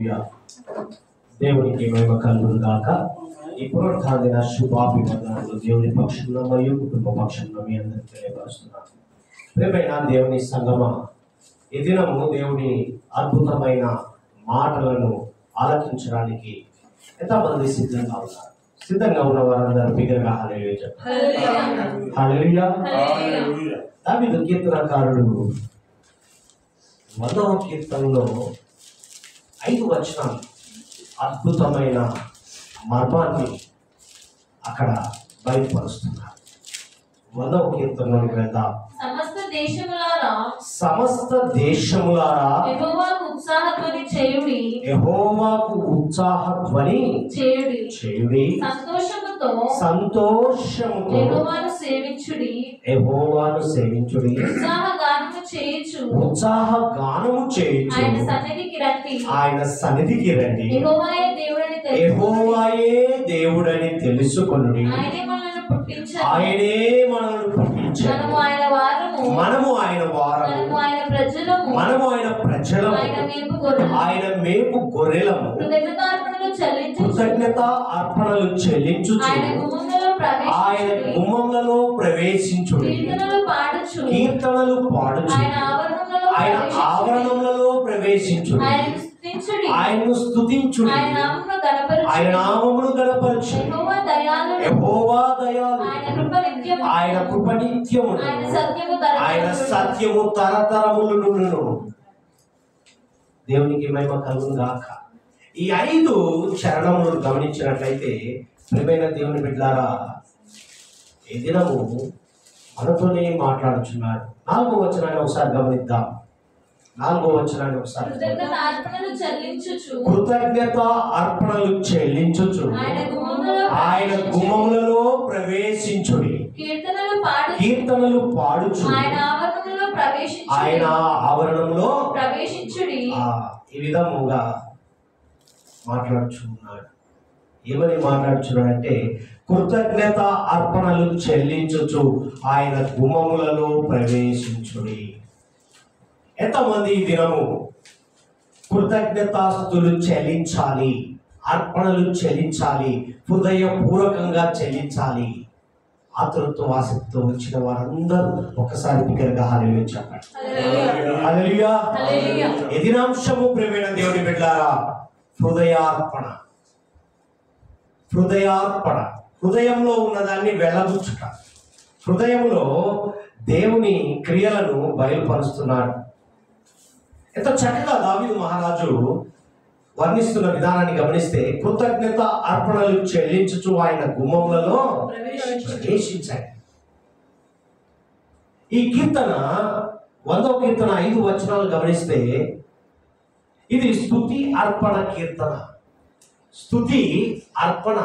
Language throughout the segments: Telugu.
దేవునికి మహిమ కలుగును గాక. ఈ పునరుద్ధాన శుభాభివందనాలు దేవుని పక్షంలో మరియు కుటుంబ పక్షంలో మీ అందరికీ తెలియపరుస్తున్నాను. ప్రియమైన దేవుని సంగమా, ఈ దినము దేవుని అద్భుతమైన మాటలను ఆలకించడానికి ఎంతమంది సిద్ధంగా ఉన్నారు? సిద్ధంగా ఉన్న వారందరూ బిగ్గరగా హల్లెలూయా చెప్పండి. హల్లెలూయా. దావీదు కీర్తనకారుడు 100వ కీర్తనలో 5 వచనాలు అద్భుతమైన మర్మాన్ని అక్కడ బయలుపరుస్తున్నారు. 100వ కీర్తనలోకి వెళ్దాం. సమస్త దేశములారా యెహోవాకు ఉత్సాహధ్వని చేయుడి. యెహోవాకు ఉత్సాహధ్వని చేయుడి. సంతోషముతో యెహోవాను సేవించుడి. ఉత్సాహ గానము చేయుచు ఆయన సన్నిధికి రండి. యెహోవాయే దేవుడని తెలుసుకొనుడి. ఆయనే మనల్ని పుట్టించాడు. మనము ఆయన వారము, మనము ఆయన ప్రజలము, ఆయన మేపు గొర్రెలము. కృతజ్ఞత అర్పణలు చెల్లించుచు ఆయన గుమ్మములలో ప్రవేశించుడి. కీర్తనలు పాడుచు ఆయన ఆవరణములలో ప్రవేశించుడి. ఆయనను స్తుతించుడి. ఆయన నామమును గణపరచు. యెహోవా దయాళుడు, ఆయన కృప నిత్యము, ఆయన సత్యము తరతరములు నుండును. దేవునికి మహిమ కలుగును గాక. ఈ 5 చరణములను గమనించినట్లయితే ప్రియమైన దేవుని బిడ్డలారా, ఈ దినము మనతోనే మాట్లాడుచున్నాడు. 4వ వచనాన్ని ఒకసారి గమనిద్దాం. 4వ వచనాన్ని ఒకసారి. కృతజ్ఞత అర్పణలు చెల్లించుచు ఆయన గుమ్మములలో ప్రవేశించుడి. కీర్తనలు పాడుచు ఆయన ఆవరణంలో ప్రవేశించుడి. ఈ విధముగా మాట్లాడుచున్నాడు. ఏమని మాట్లాడుచున్నాడంటే, కృతజ్ఞత అర్పణలు చెల్లించుచు ఆయన గుమ్మములలో ప్రవేశించుడి. ఎంతమంది ఈ దినము కృతజ్ఞతాస్తులు చెల్లించాలి, అర్పణలు చెల్లించాలి, హృదయపూర్వకంగా చెల్లించాలి? ఆతురతో ఆసక్తితో వచ్చిన వారందరూ ఒకసారి బిగ్గరగా హల్లెలూయా చెప్పండి. హల్లెలూయా. ఈ దినాంశము ప్రియమైన దేవుని బిడ్డలారా, హృదయార్పణ. హృదయంలో ఉన్నదాన్ని వెళ్ళబుచ్చుట. హృదయంలో దేవుని క్రియలను బయలుపరుస్తున్నాడు. ఎంత చక్కగా దావీదు మహారాజు వర్ణిస్తున్న విధానాన్ని గమనిస్తే, కృతజ్ఞత అర్పణలు చెల్లించుచు ఆయన గుమ్మములలో ప్రవేశించాయి. ఈ కీర్తన 100వ కీర్తన 5 వచనాలు గమనిస్తే, ఇది స్తుతి అర్పణ కీర్తన. స్తుతి అర్పణ,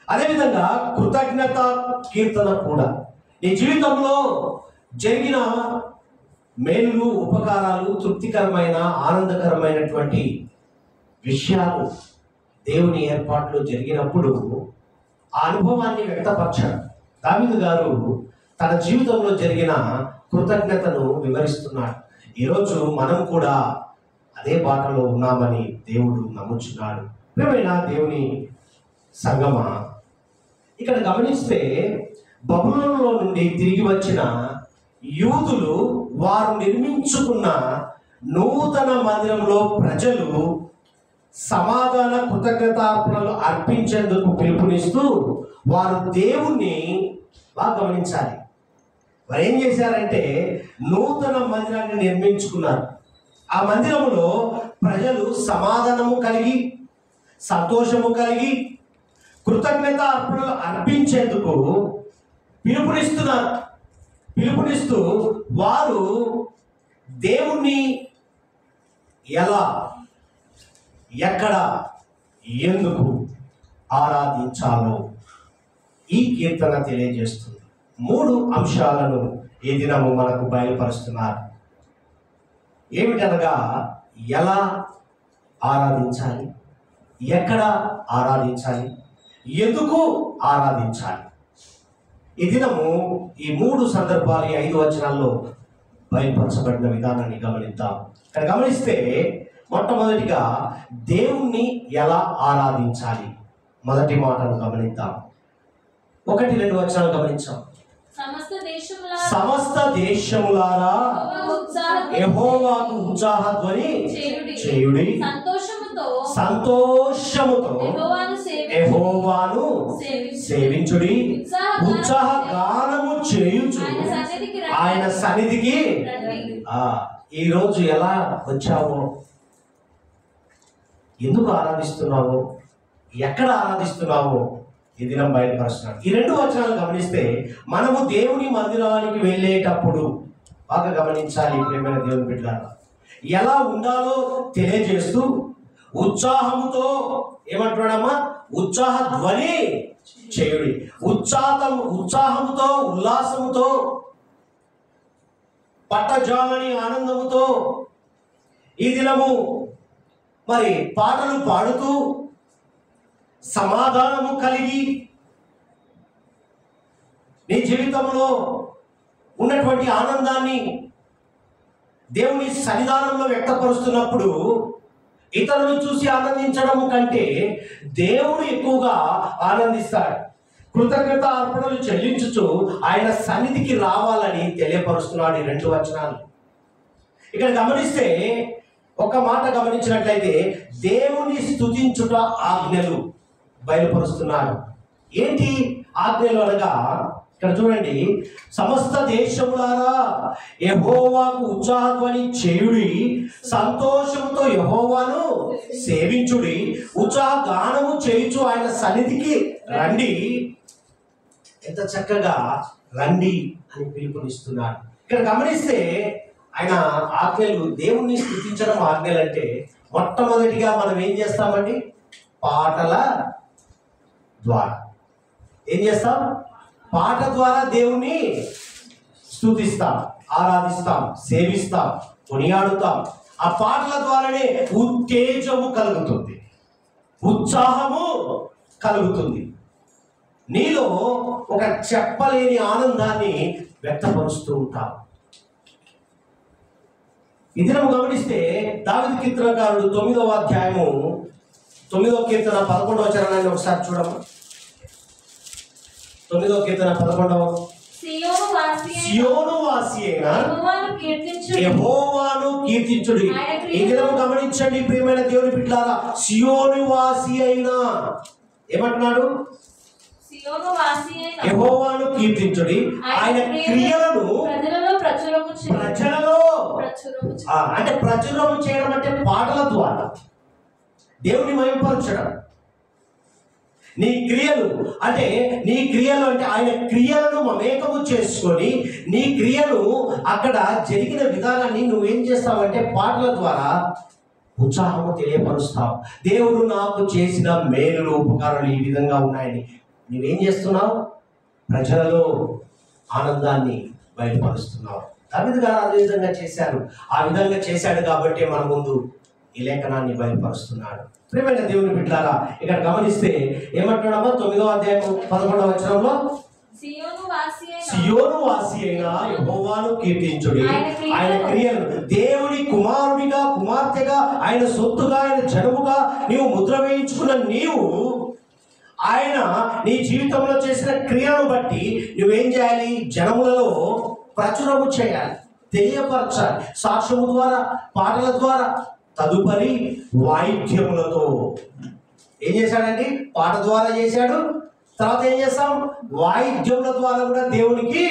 అదేవిధంగా కృతజ్ఞత కీర్తన కూడా. నీ జీవితంలో జరిగిన మేలులు, ఉపకారాలు, తృప్తికరమైన ఆనందకరమైనటువంటి విషయాలు దేవుని ఏర్పాట్లు జరిగినప్పుడు ఆ అనుభవాన్ని వ్యక్తపరచాడు. దావీదు గారు తన జీవితంలో జరిగిన కృతజ్ఞతను వివరిస్తున్నాడు. ఈరోజు మనం కూడా అదే బాటలో ఉన్నామని దేవుడు నమ్ముచున్నాడు. ప్రియమైన దేవుని సంగమా, ఇక్కడ గమనిస్తే బబులోనులో నుండి తిరిగి వచ్చిన యూదులు వారు నిర్మించుకున్న నూతన మందిరంలో ప్రజలు సమాధాన కృతజ్ఞతార్పణలు అర్పించేందుకు పిలుపునిస్తూ వారు దేవుణ్ణి బాగా గమనించాలి. వారు ఏం చేశారంటే, నూతన మందిరాన్ని నిర్మించుకున్నారు. ఆ మందిరములో ప్రజలు సమాధానము కలిగి, సంతోషము కలిగి, కృతజ్ఞత అర్పణలు అర్పించేందుకు పిలుపునిస్తూ వారు దేవుణ్ణి ఎలా, ఎక్కడ, ఎందుకు ఆరాధించాలో ఈ కీర్తన తెలియజేస్తుంది. 3 అంశాలను ఈ దినము మనకు బయలుపరుస్తున్నారు. ఏమిటనగా, ఎలా ఆరాధించాలి, ఎక్కడ ఆరాధించాలి, ఎందుకు ఆరాధించాలి. ఈ దినము ఈ 3 సందర్భాలు, ఈ 5 వచనాల్లో బయలుపరచబడిన విధానాన్ని గమనిద్దాం. ఇక్కడ గమనిస్తే మొట్టమొదటిగా దేవుణ్ణి ఎలా ఆరాధించాలి? మొదటి మాటను గమనిద్దాం. 1-2 వచనాలు గమనించాం. సమస్త దేశములారా యెహోవాకు ఉత్సాహధ్వని చేయుడి, సంతోషముతో యెహోవాను సేవించుడి, ఉత్సాహ గానము చేయుచు ఆయన సన్నిధికి. ఈరోజు ఎలా వచ్చావో, ఎందుకు ఆరాధిస్తున్నావో, ఎక్కడ ఆరాధిస్తున్నావో ఈ దినం బయలుపరుస్తున్నాడు. ఈ 2 వచనాలు గమనిస్తే మనము దేవుని మందిరానికి వెళ్ళేటప్పుడు బాగా గమనించాలి. ప్రియమైన దేవుని బిడ్డలారా, ఎలా ఉండాలో తెలియజేస్తూ ఉత్సాహముతో ఏమంటున్నాడమ్మా? ఉత్సాహ ధ్వని చేయుడి. ఉత్సాహముతో, ఉల్లాసముతో, పట్టజాలని ఆనందముతో ఈ దినము మరి పాటలు పాడుతూ సమాధానము కలిగి నీ జీవితంలో ఉన్నటువంటి ఆనందాన్ని దేవుని సన్నిధానంలో వ్యక్తపరుస్తున్నప్పుడు ఇతరులు చూసి ఆనందించడం కంటే దేవుడు ఎక్కువగా ఆనందిస్తాడు. కృతజ్ఞత అర్పణలు చెల్లించుచు ఆయన సన్నిధికి రావాలని తెలియపరుస్తున్నాడు ఈ 2 వచనాలు. ఇక్కడ గమనిస్తే ఒక మాట గమనించినట్లయితే దేవుని స్తుతించుట ఆజ్ఞలు బయలుపరుస్తున్నాడు. ఏంటి ఆజ్ఞలు అనగా, ఇక్కడ చూడండి, సమస్త దేశములారా యెహోవాకు ఉత్సాహధ్వని చేయుడి, సంతోషంతో యెహోవాను సేవించుడి, ఉత్సాహ గానము చేయుచు ఆయన సన్నిధికి రండి. ఎంత చక్కగా రండి అని పిలుపునిస్తున్నాడు. ఇక్కడ గమనిస్తే ఆయన ఆజ్ఞలు, దేవుణ్ణి స్తుతించడం ఆజ్ఞలు అంటే మొట్టమొదటిగా మనం ఏం చేస్తామండి? పాటల ద్వారా ఏం చేస్తాం? పాట ద్వారా దేవుణ్ణి స్తుతిస్తాం, ఆరాధిస్తాం, సేవిస్తాం, కొనియాడుతాం. ఆ పాటల ద్వారానే ఉత్తేజము కలుగుతుంది, ఉత్సాహము కలుగుతుంది. నీలో ఒక చెప్పలేని ఆనందాన్ని వ్యక్తపరుస్తూ ఉంటాం. ఇది మనం గమనిస్తే దావీదు కీర్తనకారుడు 9వ అధ్యాయము 9వ కీర్తన 11వ చరణాన్ని ఒకసారి చూడము. 9వ కీర్తన 11వ. సియోను వాసి అయిన యెహోవాను కీర్తించుడి. ఈ దినం గమనించండి ప్రియమైన దేవుని బిడ్డలారా, సియోను వాసి అయిన ఏమంటున్నాడు? యెహోవాను కీర్తించుడి, ఆయన క్రియలను ప్రజలలో అంటే ప్రచురము చేయడం అంటే పాటల ద్వారా దేవుని మహిమపరచడం. నీ క్రియలు అంటే ఆయన క్రియలను మమేకము చేసుకొని నీ క్రియను అక్కడ జరిగిన విధానాన్ని నువ్వేం చేస్తావంటే పాటల ద్వారా ఉత్సాహము తెలియపరుస్తావు. దేవుడు నాకు చేసిన మేలులు, ఉపకారాలు ఈ విధంగా ఉన్నాయని నువ్వేం చేస్తున్నావు? ప్రజలలో ఆనందాన్ని బయలుపరుస్తున్నావు. దావీదు గారు అదే విధంగా చేశారు. ఆ విధంగా చేశాడు కాబట్టి మన ముందు ఈ లేఖనాన్ని బయలుపరుస్తున్నాడు. ప్రియమైన దేవుని బిడ్డలారా, ఇక్కడ గమనిస్తే ఏమంటున్నామో 9వ అధ్యాయం 11వ వచనంలో, సియోను వాసి అయిన యెహోవాను కీర్తించుడి, ఆయన క్రియలను. దేవుని కుమారుడిగా, కుమార్తెగా, ఆయన సొత్తుగా, ఆయన జనముగా నీవు ముద్ర వేయించుకున్న నీవు ఆయన నీ జీవితంలో చేసిన క్రియలను బట్టి నువ్వేం చేయాలి? జనములలో ప్రచురము చేయాలి, తెలియపరచాలి, సాక్ష్యము ద్వారా, పాటల ద్వారా. తదుపరి వాయిద్యములతో ఏం చేశాడండి? పాట ద్వారా చేశాడు. తర్వాత ఏం చేస్తాం? వాయిద్యముల ద్వారా కూడా దేవునికి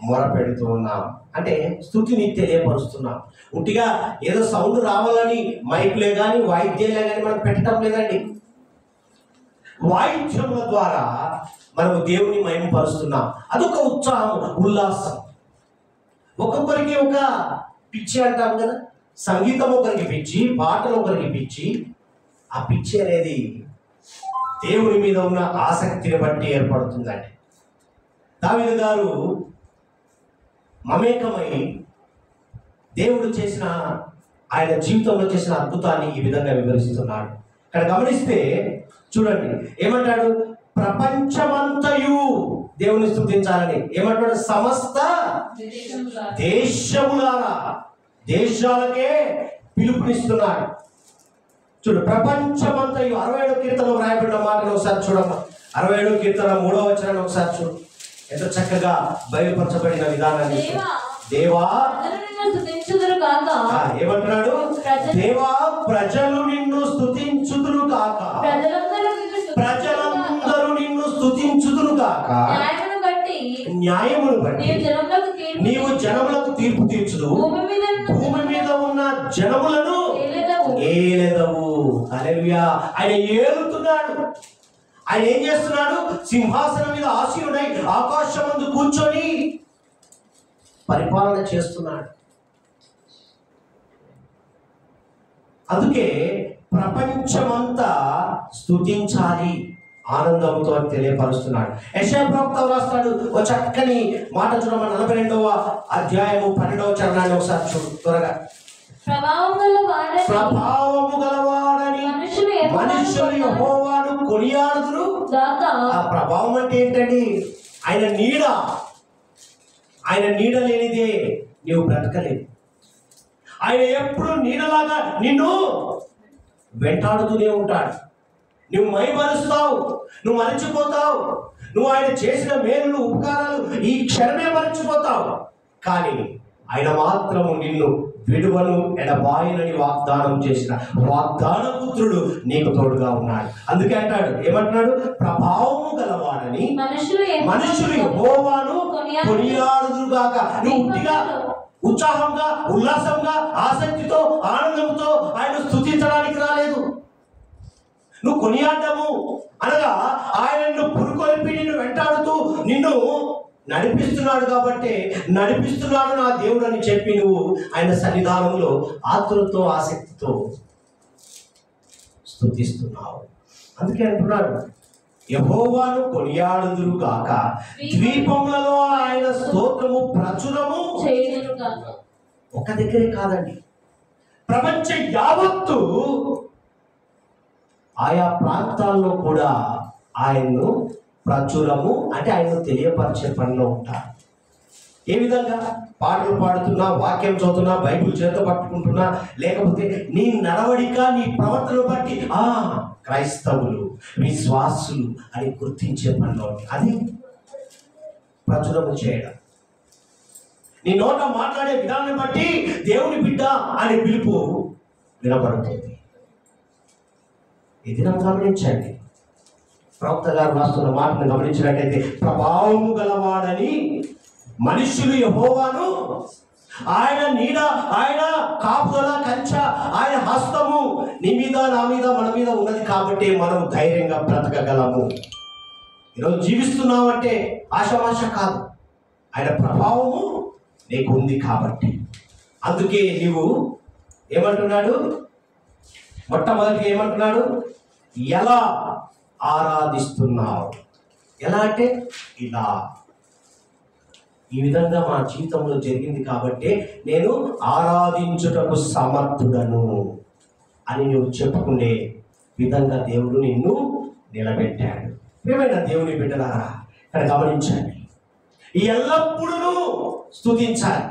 మొరపెడుతూ ఉన్నాం. అంటే స్తుతిని తెలియపరుస్తున్నాం. ఉట్టిగా ఏదో సౌండ్ రావాలని మైకులే కానీ వాయిద్యాలే కానీ మనం పెట్టడం లేదండి. వాయిద్యముల ద్వారా మనము దేవుని మహిమపరుస్తున్నాం. అదొక ఉత్సాహం, ఉల్లాసం. ఒక్కొక్కరికి ఒక పిచ్చి అంటాం కదా, సంగీతం ఒకరికి పిచ్చి, పాటలు ఒకరికి పిచ్చి. ఆ పిచ్చి అనేది దేవుని మీద ఉన్న ఆసక్తిని బట్టి ఏర్పడుతుందండి. దావీదు గారు మమేకమై దేవుడు చేసిన, ఆయన జీవితంలో చేసిన అద్భుతాన్ని ఈ విధంగా వివరిస్తున్నాడు. ఇక్కడ గమనిస్తే చూడండి ఏమంటాడు? ప్రపంచమంతయు దేవుని స్తుతించాలని ఏమంటాడు? సమస్త దేశములారా, దేశాలకే పిలుపునిస్తున్నాడు. చూడు, ప్రపంచమంతయు 67 కీర్తన వ్రాయబడిన మాటను ఒకసారి చూడమ్మా. 67 కీర్తన 3వ వచనాన్ని ఒకసారి చూడు. ఎంతో చక్కగా బయలుపరచబడిన విధానాన్ని. దేవా స్తుతించుదురు కాక. ఏమంటున్నాడు? దేవా ప్రజలు నిన్ను స్తుతించుదురు కాక. ప్రజలందరూ నిన్ను స్తుతించుదురు కాక. న్యాయమును బట్టి నీవు జనములకు తీర్పు తీర్చుదు. భూమి మీద ఉన్న జనములను ఏలెదవు. హల్లెలూయా. ఆయన ఏలుతున్నాడు. ఆయన ఏం చేస్తున్నాడు? సింహాసనం మీద ఆసీనుడై ఆకాశం ముందు కూర్చొని పరిపాలన చేస్తున్నాడు. అందుకే ప్రపంచమంతా స్తుతించాలి ఆనందంతో అని తెలియపరుస్తున్నాడు. యెషయా ప్రవక్త రాస్తాడు ఒక చక్కని మాట చూడమని 42వ అధ్యాయము 12వ చరణాన్ని ఒకసారి చూడు త్వరగా. ప్రభావము గలవాడని మనుషులు యెహోవాను కొనియాడుదురు. ఆ ప్రభావం అంటే ఏంటండి? ఆయన నీడ. ఆయన నీడ లేనిదే నీవు బ్రతకలేవు. ఆయన ఎప్పుడు నీడలాగా నిన్ను వెంటాడుతూనే ఉంటాడు. నువ్వు మైమరుస్తావు, నువ్వు మరచిపోతావు, నువ్వు ఆయన చేసిన మేలులు ఉపకారాలు ఈ క్షణమే మరచిపోతావు. కానీ ఆయన మాత్రము నిన్ను విడువను ఎడబాయనని వాగ్దానం చేసిన వాగ్దాన పుత్రుడు నీకు తోడుగా ఉన్నాడు. అందుకే అంటాడు, ఏమంటున్నాడు? ప్రభావము గలవాడని మనుషులు యెహోవాను కొనియాడుదురుగాక. నువ్వు ఉట్టిగా ఉత్సాహంగా ఉల్లాసంగా ఆసక్తితో ఆనందంతో ఆయన స్తుతించడానికి రాలేదు. నువ్వు కొనియాడము అనగా ఆయనను పురుకొల్పి నిన్ను వెంటాడుతూ నిన్ను నడిపిస్తున్నాడు. కాబట్టి నడిపిస్తున్నాడు నా దేవుడు అని చెప్పి నువ్వు ఆయన సన్నిధానంలో ఆతురతో ఆసక్తితో స్తుతిస్తున్నావు. అందుకే అంటున్నాడు, యెహోవాను కొనియాడుదురు గాక, ద్వీపములలో ఆయన స్తోత్రము ప్రచురము చేయుదురు గాక. ఒక దగ్గరే కాదండి, ప్రపంచ యావత్తు ఆయా ప్రాంతాల్లో కూడా ఆయన్ను ప్రచురము అంటే ఆయన్ను తెలియపరిచే పనిలో ఉంటారు. ఏ విధంగా? పాటలు పాడుతున్నా, వాక్యం చదువుతున్నా, బైబిల్ చేత పట్టుకుంటున్నా, లేకపోతే నీ నడవడిక నీ ప్రవర్తన బట్టి క్రైస్తవులు విశ్వాసులు అని గుర్తించే పనిలో ఉంటుంది. అది ప్రచురము చేయడం. నీ నోట మాట్లాడే విధానాన్ని బట్టి దేవుని బిడ్డ అనే పిలుపు వినబడుతుంది. ఇది నాకు గమనించండి. ప్రవక్త గారు రాస్తున్న మాటను గమనించినట్టయితే, ప్రభావము గలవాడని మనుషులు యెహోవాను, ఆయన నీడ, ఆయన కాపుదల కంచ, ఆయన హస్తము నీ మీద నా మీద మన మీద ఉన్నది కాబట్టి మనం ధైర్యంగా బ్రతకగలము. ఈరోజు జీవిస్తున్నామంటే ఆశామాష కాదు, ఆయన ప్రభావము నీకు ఉంది కాబట్టి. అందుకే నీవు ఏమంటున్నాడు? మొట్టమొదటిగా ఏమంటున్నాడు? ఎలా ఆరాధిస్తున్నావు? ఎలా అంటే ఇలా. ఈ విధంగా మా జీవితంలో జరిగింది కాబట్టి నేను ఆరాధించుటకు సమర్థుడను అని నువ్వు చెప్పుకునే విధంగా దేవుడు నిన్ను నిలబెట్టాడు. ఏమైనా దేవుని బిడ్డలారా, ఇక్కడ గమనించండి, ఎల్లప్పుడూ స్తుతించాలి.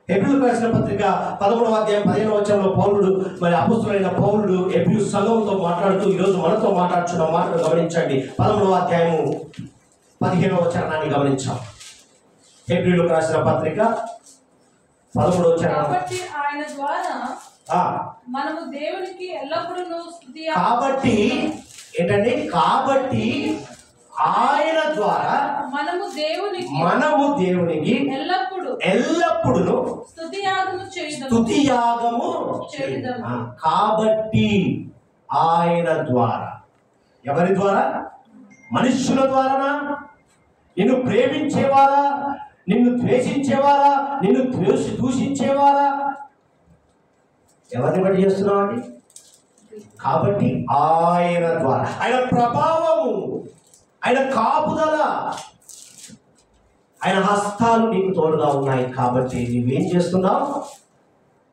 హెబ్రీయులకు రాసిన పత్రిక 11వ అధ్యాయం 15వ వచనంలో పౌలుడు, మరి అపోస్తలుడైన పౌలుడు హెబ్రీ సంఘంతో మాట్లాడుతూ ఈరోజు మనతో మాట్లాడుతున్న మాటను గమనించండి. 11వ అధ్యాయము 15వ వచనాన్ని గమనించాం. హెబ్రీయులకు రాసిన పత్రిక 13వ వచనం. కాబట్టి ఆయన ద్వారా మనము దేవునికి ఎల్లప్పుడూ స్తుతి. కాబట్టి ఏంటంటే, కాబట్టి ఆయన ద్వారా మనము దేవునికి ఎల్లప్పుడూ స్తుతియాగము చేయుదము. కాబట్టి ఆయన ద్వారా. ఎవరి ద్వారా? మనుష్యుల ద్వారానా? నిన్ను ప్రేమించేవారా? నిన్ను ద్వేషించేవారా? నిన్ను దూషించేవారా? ఎవరిని బట్టి చేస్తున్నావండి? కాబట్టి ఆయన ద్వారా, ఆయన ప్రభావము, ఆయన కాపుదల, ఆయన హస్తాలు నీకు తోడుగా ఉన్నాయి. కాబట్టి నువ్వేం చేస్తున్నావు?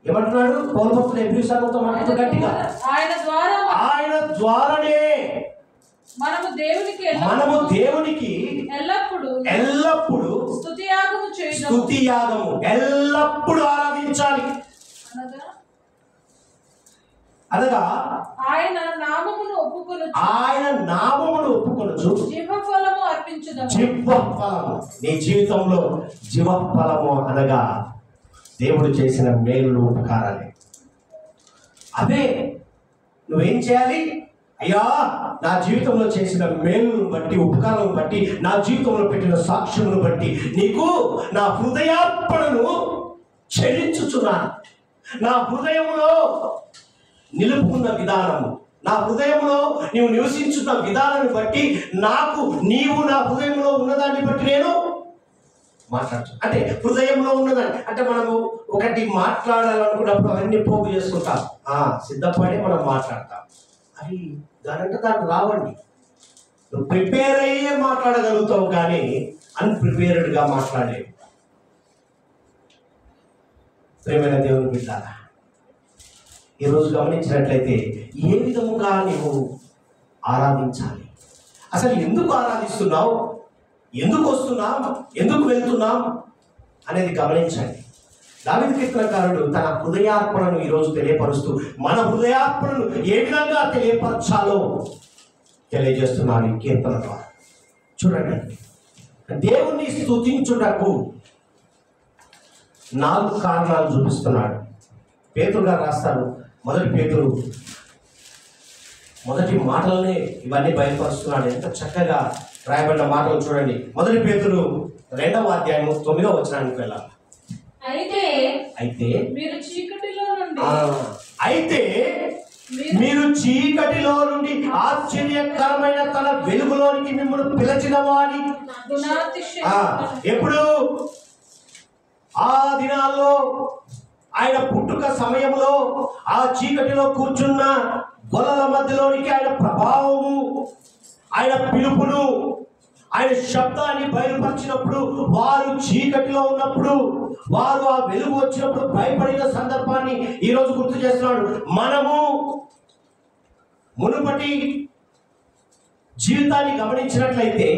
ఏమంటున్నాడు పౌలు భక్తుడు హెబ్రీ సంఘంతో మాట్లాడుతూ గట్టిగా, ఆయన ద్వారానే మనము దేవునికి ఎల్లప్పుడు స్తుతియాగము ఎల్లప్పుడు ఆరాధించాలి. అనగా ఆయన నామమును ఒప్పుకొనుచు జీవఫలము అర్పించుదాము. జీవఫలము, నీ జీవితంలో జీవఫలము అనగా దేవుడు చేసిన మేలు ఉపకారాలే. అవే నువ్వేం చేయాలి? అయ్యా, నా జీవితంలో చేసిన మేలును బట్టి, ఉపకారం బట్టి, నా జీవితంలో పెట్టిన సాక్ష్యమును బట్టి నీకు నా హృదయార్పణను చెల్లించుచున్నాను. నా హృదయంలో నిలుపుకున్న విధానము, నా హృదయంలో నీవు నివసించున్న విధానాన్ని బట్టి నీవు నా హృదయంలో ఉన్నదాన్ని బట్టి నేను మాట్లాడుతు. అంటే హృదయంలో ఉన్నదాన్ని అంటే మనము ఒకటి మాట్లాడాలనుకున్నప్పుడు అవన్నీ పోగు చేసుకుంటాం, సిద్ధపడి మనం మాట్లాడతాం. అవి దానంటే దానికి రావండి. నువ్వు ప్రిపేర్ అయ్యే మాట్లాడగలుగుతావు, కానీ అన్ప్రిపేర్డ్గా మాట్లాడలేవు. ప్రియమైన దేవుని బిడ్డలారా, ఈరోజు గమనించినట్లయితే ఏ విధముగా నీవు ఆరాధించాలి, అసలు ఎందుకు ఆరాధిస్తున్నావు, ఎందుకు వస్తున్నాం, ఎందుకు వెళ్తున్నాం అనేది గమనించండి. దావీదు కీర్తనకారుడు తన హృదయార్పణను ఈరోజు తెలియపరుస్తూ మన హృదయార్పణను ఏ విధంగా తెలియపరచాలో తెలియజేస్తున్నాడు ఈ కీర్తన ద్వారా. చూడండి, దేవుణ్ణి స్తుతించుటకు 4 కారణాలు చూపిస్తున్నాడు. పేతురు గారు రాస్తారు, మొదటి పేతురు మొదటి మాటలనే ఇవన్నీ బయలుపరుస్తున్నాడు. ఎంత చక్కగా రాయబడిన మాటలు చూడండి. మొదటి పేతురు 2వ అధ్యాయము 9వ వచనానికి వెళ్ళాలి. అయితే మీరు చీకటిలో నుండి ఆశ్చర్యకరమైన తన వెలుగులోనికి మిమ్మల్ని పిలిచిన వారి ఎప్పుడు ఆ దినాల్లో ఆయన పుట్టుక సమయంలో ఆ చీకటిలో కూర్చున్న గొల్లల మధ్యలోనికి ఆయన ప్రభావము, ఆయన పిలుపును, ఆయన శబ్దాన్ని బయలుపరిచినప్పుడు వారు చీకటిలో ఉన్నప్పుడు, వారు ఆ వెలుగు వచ్చినప్పుడు భయపడిన సందర్భాన్ని ఈరోజు గుర్తు చేస్తున్నాడు. మనము మునుపటి జీవితాన్ని గమనించినట్లయితే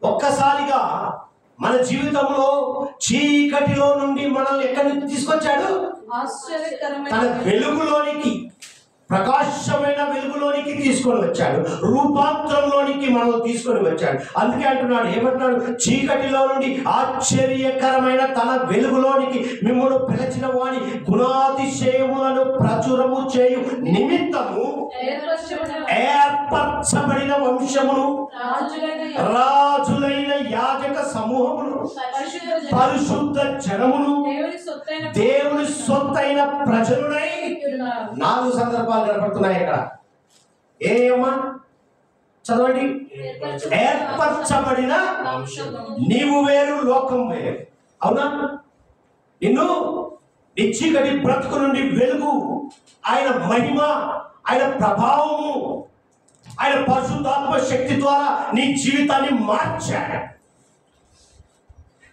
ఒక్కసారిగా మన జీవితంలో చీకటిలో నుండి మనల్ని ఎక్కడి నుంచి తీసుకొచ్చాడు? తన వెలుగులోనికి, ప్రకాశమైన వెలుగులోనికి తీసుకొని వచ్చాడు. రూపాంతరంలోనికి మనల్ని తీసుకొని వచ్చాడు. అందుకే అంటున్నాడు, ఏమంటున్నాడు? చీకటిలో నుండి ఆశ్చర్యకరమైన తన వెలుగులోనికి మిమ్మల్ని పిలిచిన వాని గుణాతిశయములను ప్రచురము చేయు నిమిత్తము ఏర్పరచబడిన వంశమును, రాజులైన యాజక సమూహమును, పరిశుద్ధ జనమును, దేవుని సొత్తైన ప్రజలునై. 4 సందర్భాలు కనపడుతున్నాయి ఇక్కడ. ఏమా చదవండి. ఏర్పరచబడిన, నీవు వేరు, లోకం వేరు. అవునా? నిన్ను నీ చీకటి బ్రతుకు నుండి వెలుగు, ఆయన మహిమ, ఆయన ప్రభావము, ఆయన పరిశుద్ధాత్మ శక్తి ద్వారా నీ జీవితాన్ని మార్చాడు.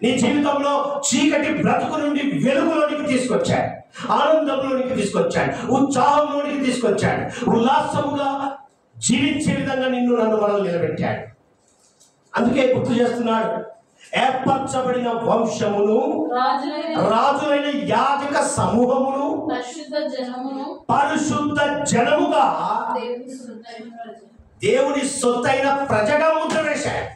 నీ జీవితంలో చీకటి బ్రతుకు నుండి వెలుగులోనికి తీసుకొచ్చాడు, ఆనందంలోనికి తీసుకొచ్చాడు, ఉత్సాహంలోనికి తీసుకొచ్చాడు, ఉల్లాసముగా జీవించే విధంగా నన్ను మనం నిలబెట్టాడు. అందుకే గుర్తు చేస్తున్నాడు, ఏర్పరచబడిన వంశమును, రాజులైన యాజక సమూహమును, పరిశుద్ధ జనముగా, దేవుని సొత్తైన ప్రజగా ముద్ర వేశాడు.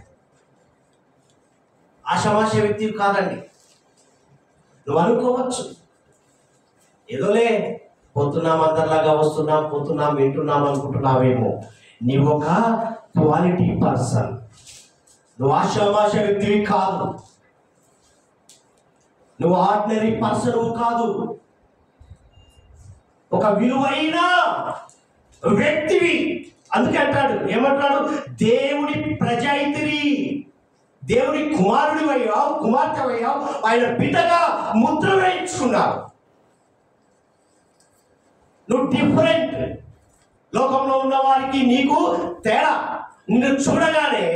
ఆషామాష వ్యక్తి కాదండి. నువ్వు అనుకోవచ్చు, ఏదోలే పోతున్నాం, అందరిలాగా వస్తున్నాం, పోతున్నాం, వింటున్నాం అనుకుంటున్నావేమో. నీవు ఒక క్వాలిటీ పర్సన్. నువ్వు ఆషామాష వ్యక్తివి కాదు, నువ్వు ఆర్డినరీ పర్సన్ కాదు, ఒక విలువైన వ్యక్తివి. అందుకే అంటాడు, ఏమంటాడు? దేవుని ప్రజ అయితిరి, దేవుని కుమారుడి అయ్యావు, కుమార్తె అయ్యావు, ఆయన బిడ్డగా ముద్ర వేయించుకున్నావు. నువ్వు డిఫరెంట్. లోకంలో ఉన్న వారికి నీకు తేడా. నిన్ను చూడగానే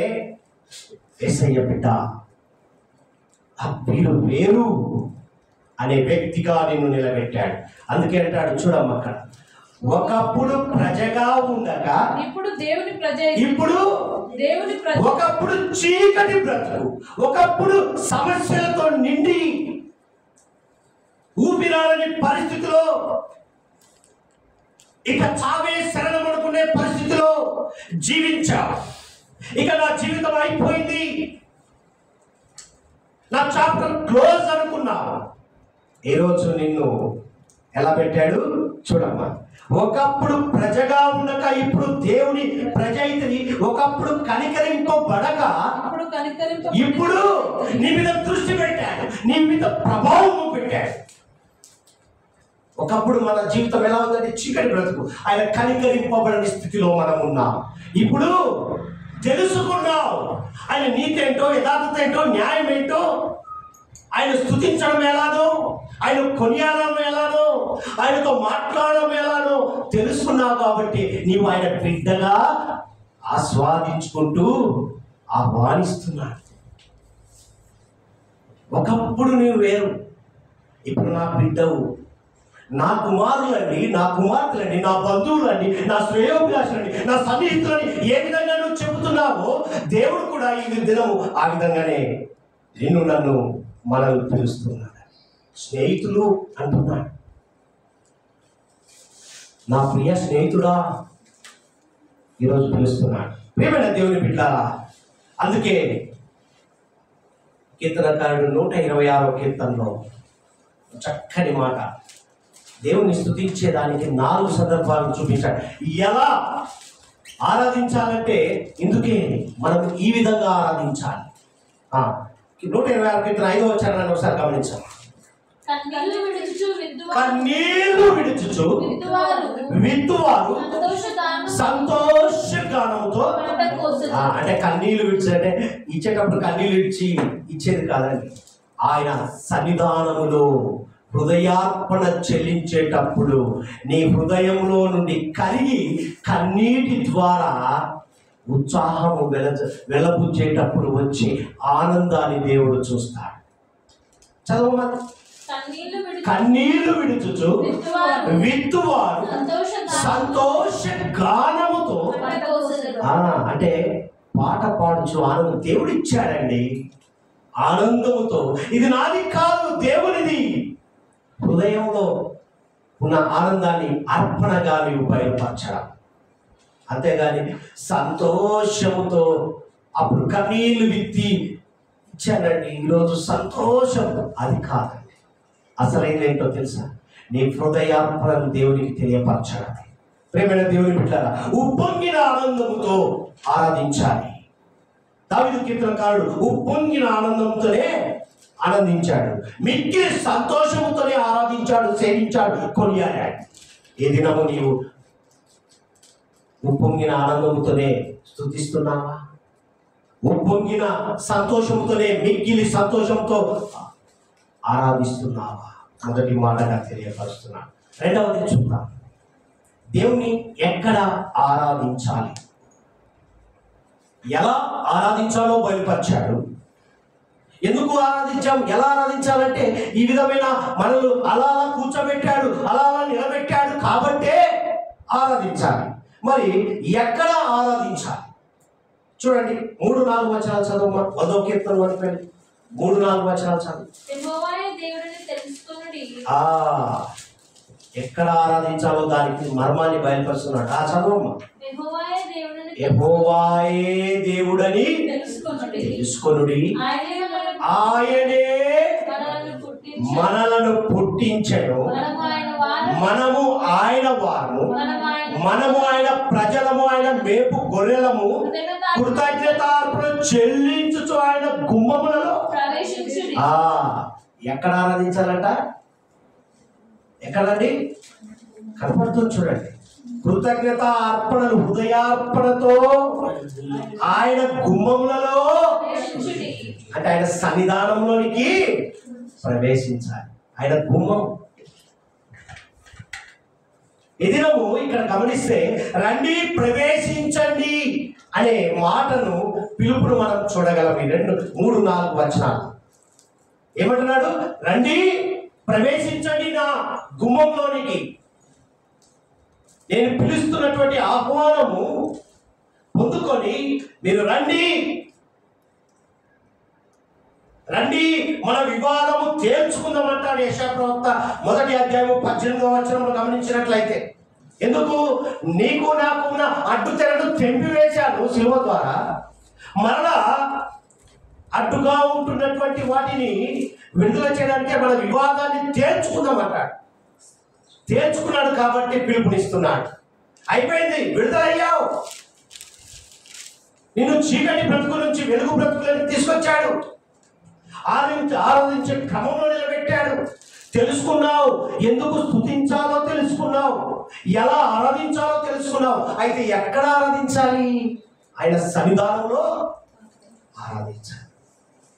యేసయ్య బిడ్డ, వీరు వేరు అనే వ్యక్తిగా నిన్ను నిలబెట్టాడు. అందుకే అంటాడు, చూడమ్మ అక్కడ, ఒకప్పుడు ప్రజగా ఉండగా ఇప్పుడు దేవుని ప్రజ, ఇప్పుడు దేవుని ప్రజ. ఒకప్పుడు చీకటి బ్రతుకు, ఒకప్పుడు సమస్యలతో నిండి ఊపిరాడని పరిస్థితిలో ఇక చావే శరణం అనుకునే పరిస్థితిలో జీవించావు. ఇక నా జీవితం అయిపోయింది, నా చాప్టర్ క్లోజ్ అనుకున్నావు. ఈరోజు నిన్ను ఎలా పెట్టాడు చూడమ్మా. ఒకప్పుడు ప్రజగా ఉండక ఇప్పుడు దేవుని ప్రజ అయితది. ఒకప్పుడు కనికరింపబడక ఇప్పుడు నీ మీద దృష్టి పెట్టాడు, నీ మీద ప్రభావం పెట్టాడు. ఒకప్పుడు మన జీవితం ఎలా ఉందంటే చీకటి బ్రతుకు, ఆయన కనికరింపబడని స్థితిలో మనం ఉన్నాం. ఇప్పుడు తెలుసుకున్నావు ఆయన నీతి ఏంటో, యథార్థత ఏంటో, న్యాయం ఏంటో, ఆయన స్తుతించడం ఎలానో, ఆయన కొనియాడడం ఎలానో, ఆయనతో మాట్లాడడం ఎలానో తెలుసుకున్నావు. కాబట్టి నీవు ఆయన బిడ్డగా ఆస్వాదించుకుంటూ ఆహ్వానిస్తున్నాడు. ఒకప్పుడు నీవు వేరు, ఇప్పుడు నా బిడ్డవు, నా కుమారులండి, నా కుమార్తెలండి, నా బంధువులండి, నా శ్రేయోభిలాషులండి, నా సన్నిహితులని ఏ విధంగా నువ్వు చెబుతున్నావో దేవుడు కూడా ఈ దినము ఆ విధంగానే నిన్ను నన్ను మనల్ని పిలుస్తున్నాడు. స్నేహితులు అంటున్నాడు. నా ప్రియ స్నేహితుడా ఈరోజు పిలుస్తున్నాడు. ప్రియమైన దేవుని బిడ్డలారా, అందుకే కీర్తనకారుడు 126వ కీర్తనలో చక్కని మాట, దేవుని స్తుతించేదానికి 4 సందర్భాలను చూపించాడు. ఎలా ఆరాధించాలంటే ఇందుకే మనం ఈ విధంగా ఆరాధించాలి. 126వ కీర్తన 5వ వచనాన్ని ఒకసారి గమనించాలి. కన్నీళ్లు విడుచుచు విత్తువారు సంతోషగానముతో. అంటే కన్నీళ్లు విడిచారంటే ఇచ్చేటప్పుడు కన్నీళ్లు విడిచి ఇచ్చేది కాదండి. ఆయన సన్నిధానములో హృదయార్పణ చెల్లించేటప్పుడు నీ హృదయంలో నుండి కరిగి కన్నీటి ద్వారా ఉత్సాహము వెలబుచ్చేటప్పుడు వచ్చి ఆనందాన్ని దేవుడు చూస్తాడు. చదవమని. కన్నీళ్లు విడుచుచు విత్తువారు సంతోష గానముతో. అంటే పాట పాడుచు ఆనందం దేవుడు ఇచ్చాడండి. ఆనందముతో, ఇది నాది కాదు దేవునిది. హృదయంలో ఉన్న ఆనందాన్ని అర్పణగా నీవు బయలుపరచడం, అంతేగాని సంతోషముతో అప్పుడు కన్నీళ్లు విత్తి ఇచ్చానండి ఈరోజు సంతోషం, అది కాదండి. అసలైన ఏంటో తెలుసా? నీ హృదయార్పణను దేవునికి తెలియపరచడం. ప్రేమైన దేవుని బిడ్డలారా, ఉప్పొంగిన ఆనందముతో ఆరాధించాలి. దావీదు కీర్తనకారుడు ఉప్పొంగిన ఆనందంతోనే ఆనందించాడు, మిక్కిలి సంతోషముతోనే ఆరాధించాడు, సేవించాడు, కొనియాడాడు. ఏ దినము నీవు ఉప్పొంగిన ఆనందముతోనే స్తుతిస్తున్నావా? ఉప్పొంగిన సంతోషంతోనే, మిక్కిలి సంతోషంతో ఆరాధిస్తున్నావా? మొదటి మాటగా తెలియపరుస్తున్నాను. రెండవది చూద్దాం, దేవుని ఎక్కడ ఆరాధించాలి, ఎలా ఆరాధించాలో బయలుపరిచాడు. ఎందుకు ఆరాధించాం, ఎలా ఆరాధించాలంటే ఈ విధమైన మనల్ని అలా అలా కూర్చోబెట్టాడు, అలా అలా నిలబెట్టాడు కాబట్టే ఆరాధించాలి. మరి ఎక్కడ ఆరాధించాలి చూడండి. 3-4 వచనాలు చదవమ్మా. 1వ కీర్తన 3-4 వచనాలు చదువు. ఎక్కడ ఆరాధించాలో దానికి మర్మాన్ని బయలుపరుస్తున్నాడు. చదవమ్మా. యెహోవాయే దేవుడని తెలుసుకొనుడి, ఆయనే మనలను పుట్టించెను, మనము ఆయన వారు, మనము ఆయన ప్రజలము, ఆయన మేపు గొర్రెలము. కృతజ్ఞతార్పణ చెల్లించుచు ఆయన గుమ్మములలో. ఎక్కడ ఆరాధించాలంట? ఎక్కడండి? కనపడుతుంది చూడండి. కృతజ్ఞత అర్పణలు హృదయార్పణతో ఆయన గుమ్మములలో, అంటే ఆయన సన్నిధానంలోనికి ప్రవేశించాలి. ఆయన గుమ్మం. ఎదినము ఇక్కడ గమనిస్తే రండి ప్రవేశించండి అనే మాటను, పిలుపును మనం చూడగలం. ఈ 3-4 వచనాలు ఏమంటున్నాడు? రండి ప్రవేశించండి నా గుమ్మంలోనికి. నేను పిలుస్తున్నటువంటి ఆహ్వానము పొందుకొని మీరు రండి, రండి మన వివాదము తేల్చుకుందామంటాడు యెషయా ప్రవక్త 1వ అధ్యాయము 18వ వచనంలో గమనించినట్లయితే. ఎందుకు? నీకు నాకు ఉన్న అడ్డు తెరను తెంపివేశాను శిలువ ద్వారా. మరలా అడ్డుగా ఉంటున్నటువంటి వాటిని విడుదల చేయడానికే మన వివాదాన్ని తేల్చుకుందామంటాడు. తేల్చుకున్నాడు కాబట్టి పిలుపునిస్తున్నాడు. అయిపోయింది, విడుదలయ్యావు. నిన్ను చీకటి బ్రతుకు నుంచి వెలుగు బ్రతుకులను తీసుకొచ్చాడు. ఆరాధించే క్రమంలో నిలబెట్టాడు. తెలుసుకున్నావు, ఎందుకు స్తుతించాలో తెలుసుకున్నావు, ఎలా ఆరాధించాలో తెలుసుకున్నావు. అయితే ఎక్కడ ఆరాధించాలి? ఆయన సన్నిధానంలో ఆరాధించాలి.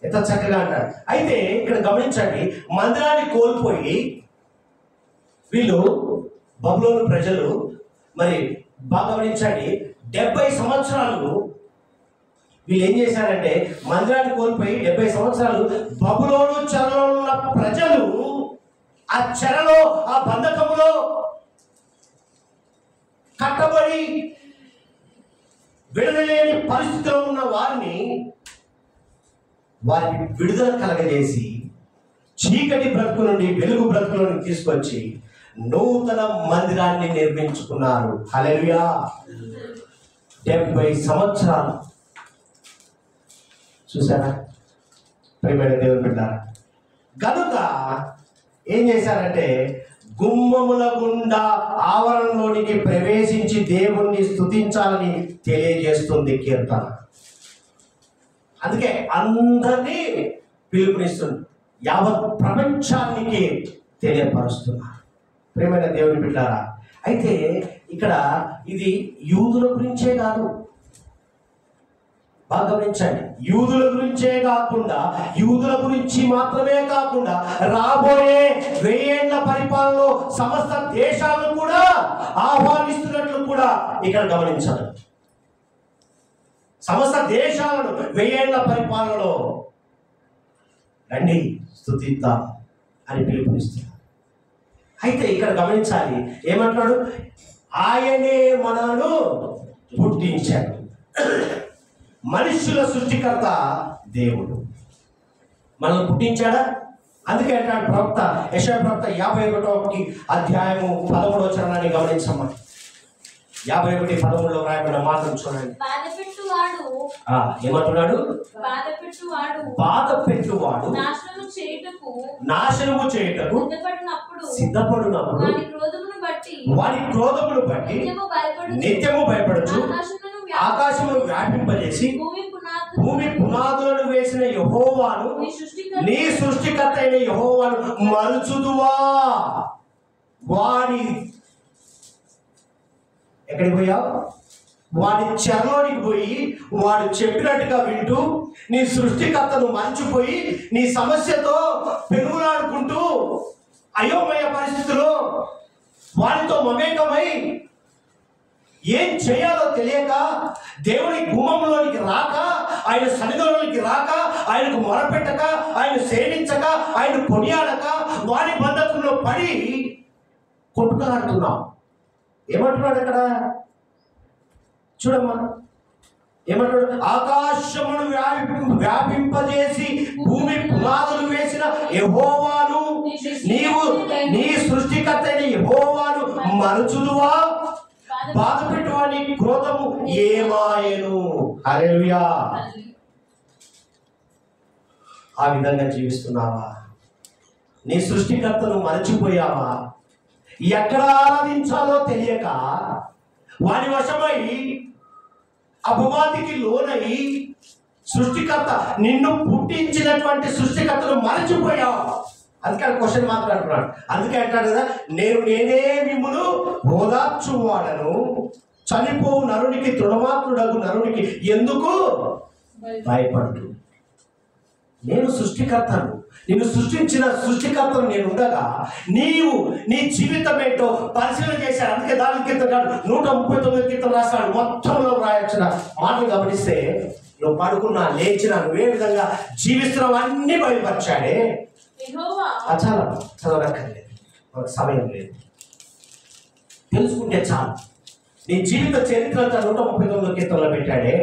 ఎంత చక్కగా అంటాడు. అయితే ఇక్కడ గమనించండి, మందిరాన్ని కోల్పోయి వీళ్ళు బబులోను ప్రజలు మరి బాగా గమనించండి, 70 సంవత్సరాలు వీళ్ళు ఏం చేశారంటే మందిరాన్ని కోల్పోయి 70 సంవత్సరాలు బబులోను చెరలో ఉన్న ప్రజలు ఆ చెరలో, ఆ బంధకములో కట్టబడి విడదలేని పరిస్థితిలో ఉన్న వారిని విడుదల కలగజేసి చీకటి బ్రతుకు నుండి వెలుగు బ్రతుకులను తీసుకొచ్చి నూతన మందిరాన్ని నిర్మించుకున్నారు. హల్లెలూయా. 70 సంవత్సరాలు చూసారా ప్రియమైన దేవుని బిడ్డలారా. కనుక ఏం చేశారంటే గుమ్మముల గుండా ఆవరణలోనికి ప్రవేశించి దేవుణ్ణి స్తుతించాలని తెలియజేస్తుంది కీర్తన. అందుకే అందరినీ పిలుపునిస్తుంది, యావత్ ప్రపంచానికి తెలియపరుస్తున్నారు. ప్రియమైన దేవుని బిడ్డలారా, అయితే ఇక్కడ ఇది యూదుల గురించే కాదు, బాగా గమనించండి. యూదుల గురించే కాకుండా, యూదుల గురించి మాత్రమే కాకుండా రాబోయే 1000 ఏళ్ల పరిపాలనలో సమస్త దేశాలను కూడా ఆహ్వానిస్తున్నట్లు కూడా ఇక్కడ గమనించాలి. సమస్త దేశాలను 1000 ఏళ్ల పరిపాలనలో రండి స్తుతిద్దాం అని పిలుపునిస్తున్నారు. అయితే ఇక్కడ గమనించాలి, ఏమంటున్నాడు? ఆయనే మనను పుట్టించాడు. మనుష్యుల సృష్టికర్త దేవుడు మనల్ని పుట్టించాడా? అందుకే అంటాడు ప్రవక్త యెషయా ప్రవక్త 51వ అధ్యాయము 13వ వచనాన్ని గమనించమ్మా. 51:13 రాయబడిన మాటను చూడండి. ఏమంటున్నాడు? బాధ పెట్టువాడు నాశనము చేయుటకు సిద్ధపడినప్పుడు వారి క్రోధమును బట్టి నిత్యము భయపడుచు ఆకాశమును వ్యాపింపజేసి భూమి పునాదులను వేసిన యెహోవాను, నీ సృష్టికర్త అయిన యెహోవాను మరుచుదువా? వాడి ఎక్కడికి పోయావు? వాడి చెరలోనికి పోయి వాడు చెప్పినట్టుగా వింటూ నీ సృష్టికర్తను మర్చిపోయి నీ సమస్యతో పెనుగులాడుకుంటూ అయోమయ పరిస్థితిలో వాడితో మమేకమై ఏం చేయాలో తెలియక దేవుని గుమ్మంలోనికి రాక, ఆయన సన్నిధిలోనికి రాక, ఆయనకు మొరపెట్టక, ఆయన సేవించక, ఆయన కొనియాడక వాడి బంధకంలో పడి కొట్టుకలాడుతున్నాం. ఏమంటున్నాడు అక్కడ చూడమ్మా, ఏమంటాడు? ఆకాశమును వ్యాపింపజేసి భూమి పునాదులు వేసిన యెహోవాను, నీవు నీ సృష్టికర్త అయిన యెహోవాను మరచుదువా? బాధ పెట్టువాని క్రోధము ఏమాయను. హల్లెలూయా. ఆ విధంగా జీవిస్తున్నావా? నీ సృష్టికర్తను మరచిపోయావా? ఎక్కడ ఆరాధించాలో తెలియక వాడి వశమై అపవాదికి లోనై సృష్టికర్త నిన్ను పుట్టించినటువంటి సృష్టికర్తను మరచిపోయావు. అందుకే క్వశ్చన్ మాట్లాడుతున్నాడు. అందుకే అంటాడు కదా, నేనే మిమ్మును ఓదార్చువాడను, చనిపోవు నరునికి తృణమాత్రుడగు నరునికి ఎందుకు భయపడు. నేను సృష్టికర్తను, నిన్ను సృష్టించిన సృష్టికర్తను నేను ఉండగా నీవు నీ జీవితం ఏంటో పరిశీలన చేశాడు. అందుకే దాని కీర్తనకాడు 139 కీర్తన రాస్తాడు. మొత్తంలో రాయొచ్చిన మాటలు గమనిస్తే నువ్వు పడుకున్నా లేచినా నువ్వే విధంగా జీవిస్తున్నావు అన్ని బయలుపరిచాడే. చాలా చదవక్కర్లేదు, మనకు సమయం లేదు, తెలుసుకుంటే చాలు. నీ జీవిత చరిత్ర 139 కీర్తనలో పెట్టాడే,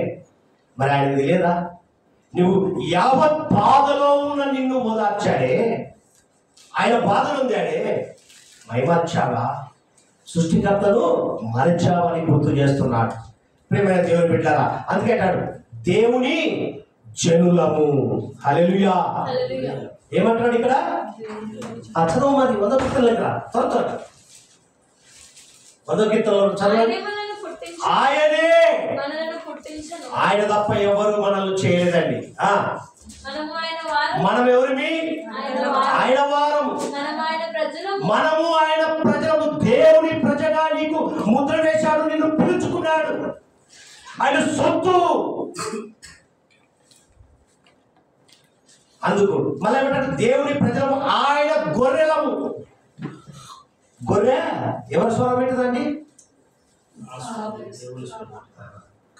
మరి ఆయనకు తెలియదా? నువ్వు యావత్ బాధలో ఉన్న నిన్ను ఓదార్చాడే, ఆయన బాధలు ఉందాడే, మైమర్చావా? సృష్టికర్తను మరచావని గుర్తు చేస్తున్నాడు. ప్రియమైన దేవుని బిడ్డలారా, అందుకే అంటాడు దేవుని జనులము. హల్లెలూయా. హల్లెలూయా. ఏమంటాడు ఇక్కడ? చదవ మరి 100 కీర్తనలు ఇక్కడ త్వరగా 100 కీర్తనలు చదవండి. ఆయనే, ఆయన తప్ప ఎవరు మనల్ని చేయలేదండి. మనం ఎవరిమి? ఆయన వారం. మనము ఆయన ప్రజలము. దేవుని ప్రజగా నీకు ముద్ర వేశాడు, నిన్ను పిలుచుకున్నాడు. ఆయన సొత్తు. అందుకు మళ్ళీ ఏమంటాడు? దేవుని ప్రజలము, ఆయన గొర్రెలము. గొర్రె ఎవరు స్వరం పెట్టదండి?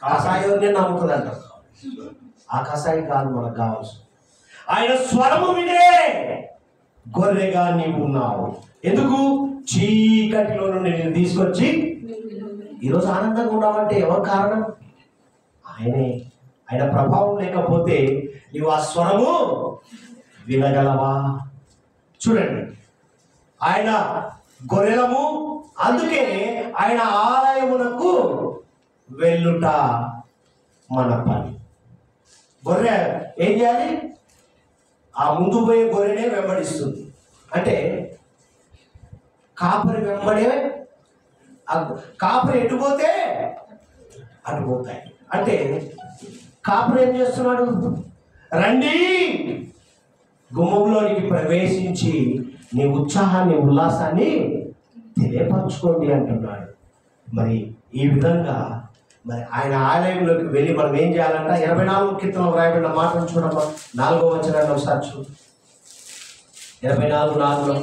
కాసాయి నమ్ముతుందంట. ఆ కసాయి కాదు మనకు కావాల్సి. ఆయన స్వరము వినే గొర్రెగా నీవు ఉన్నావు. ఎందుకు? చీకటిలో నుండి నేను తీసుకొచ్చి ఈరోజు ఆనందంగా ఉన్నావంటే ఎవరు కారణం? ఆయనే. ఆయన ప్రభావం లేకపోతే నీవు ఆ స్వరము వినగలవా? చూడండి, ఆయన గొర్రెలము, అందుకే ఆయన ఆలయమునకు వెళ్ళుట మన పని. గొర్రె ఏం చేయాలి? ఆ ముందు పోయే గొర్రెనే వెంబడిస్తుంది. అంటే కాపరి వెంబడే, కాపరి ఎటుపోతే అటు పోతాయి. అంటే కాపరి ఏం చేస్తున్నాడు? రండి, గుమ్మంలోనికి ప్రవేశించి నీ ఉత్సాహాన్ని ఉల్లాసాన్ని తెలియపరచుకోండి అంటున్నాడు. మరి ఈ విధంగా మరి ఆయన ఆలయంలోకి వెళ్ళి మనం ఏం చేయాలంట? 84 కీర్తనలో వ్రాయబడిన మాటను చూడమ్మా. 4వ వచనాన్ని ఒకసారి చూడు. 84:4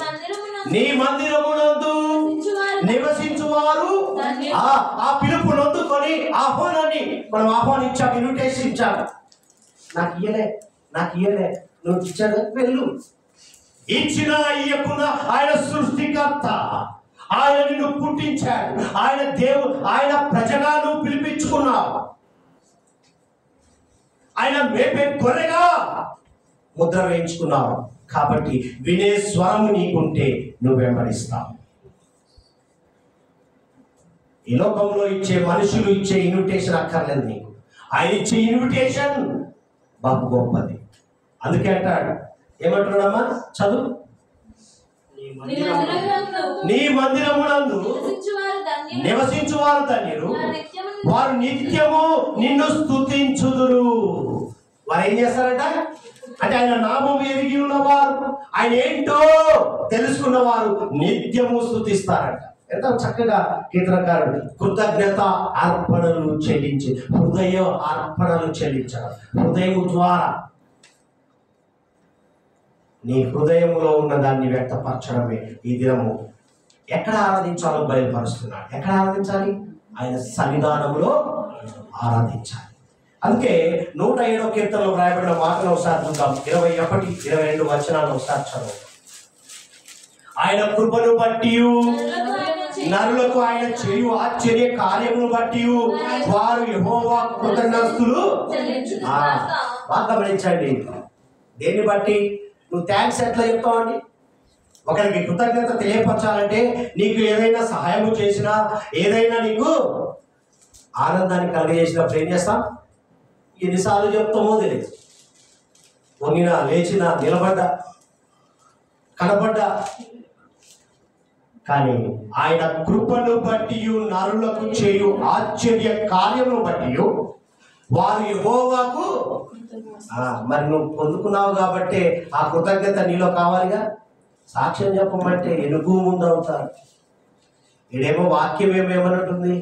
నీ మందిరమునందు నివసించువారు ఆ పిలుపు నొందుకొని ఆహ్వానాన్ని మనం ఆహ్వానించాం, ఇన్విటేషన్ ఇచ్చాం. నాకు ఇయ్యలే నువ్వు ఇచ్చాడు, వెళ్ళు. ఇచ్చిన ఇయ్యకున్న ఆయన సృష్టికర్త. ఆయన నిన్ను పుట్టించాడు. ఆయన దేవుడు. ఆయన ప్రజగా నువ్వు పిలిపించుకున్నావు. ఆయన మేపే గొర్రెగా ముద్ర వేయించుకున్నావు. కాబట్టి వినే స్వరం నీకుంటే నువ్వు వెంబడిస్తావు. ఈ లోకంలో ఇచ్చే మనుషులు ఇచ్చే ఇన్విటేషన్ అక్కర్లేదు నీకు. ఆయన ఇచ్చే ఇన్విటేషన్ బహు గొప్పది. అందుకే అంటాడు, ఏమంటున్నాడమ్మా? చదువు. నీ మందిరమునందు నివసించువారు ధన్యులు, వారు నిత్యము నిన్ను స్తుతించుదురు. వారు ఏం చేస్తారంట? అంటే ఆయన నామం ఎరిగి ఉన్నవారు, ఆయన ఏంటో తెలుసుకున్నవారు నిత్యము స్తుతిస్తారంట. ఎంత చక్కగా కీర్తనకారుడు కృతజ్ఞత అర్పణలు చెల్లించి, హృదయ అర్పణలు చెల్లించారు. హృదయము ద్వారా నీ హృదయములో ఉన్న దాన్ని వ్యక్తపరచడమే ఈ దినము. ఎక్కడ ఆరాధించాలో బయలుపరుస్తున్నాడు. ఎక్కడ ఆరాధించాలి? ఆయన సన్నిధానంలో ఆరాధించాలి. అందుకే 107వ కీర్తనలో రాయబడిన మాటను ఒకసారి చూద్దాం. 21, 22 వచనాలను ఒకసారి చదువు. ఆయన కృపను బట్టి నరులకు ఆయన చేయు ఆశ్చర్య కార్యమును బట్టి వారు యెహోవా కృతజ్ఞతలు బాగా గమనించండి. దేన్ని బట్టి? నువ్వు థ్యాంక్స్ ఎట్లా చెప్తావండి? ఒకరికి కృతజ్ఞత తెలియపరచాలంటే నీకు ఏదైనా సహాయము చేసినా, ఏదైనా నీకు ఆనందాన్ని కలిగజేసినప్పుడు ఏం చేస్తాం? ఎన్నిసార్లు చెప్తామో తెలియదు. వంగినా, లేచినా, నిలబడ్డా, కనబడ్డా. కానీ ఆయన కృపను బట్టి నరులకు చేయు ఆశ్చర్య కార్యమును బట్టి వారు యెహోవాకు. మరి నువ్వు పొందుకున్నావు కాబట్టి ఆ కృతజ్ఞత నీలో కావాలిగా. సాక్ష్యం చెప్పమంటే ఎనుగు ముందు అవుతారు. ఇదేమో వాక్యం ఏమేమన్నట్టుంది?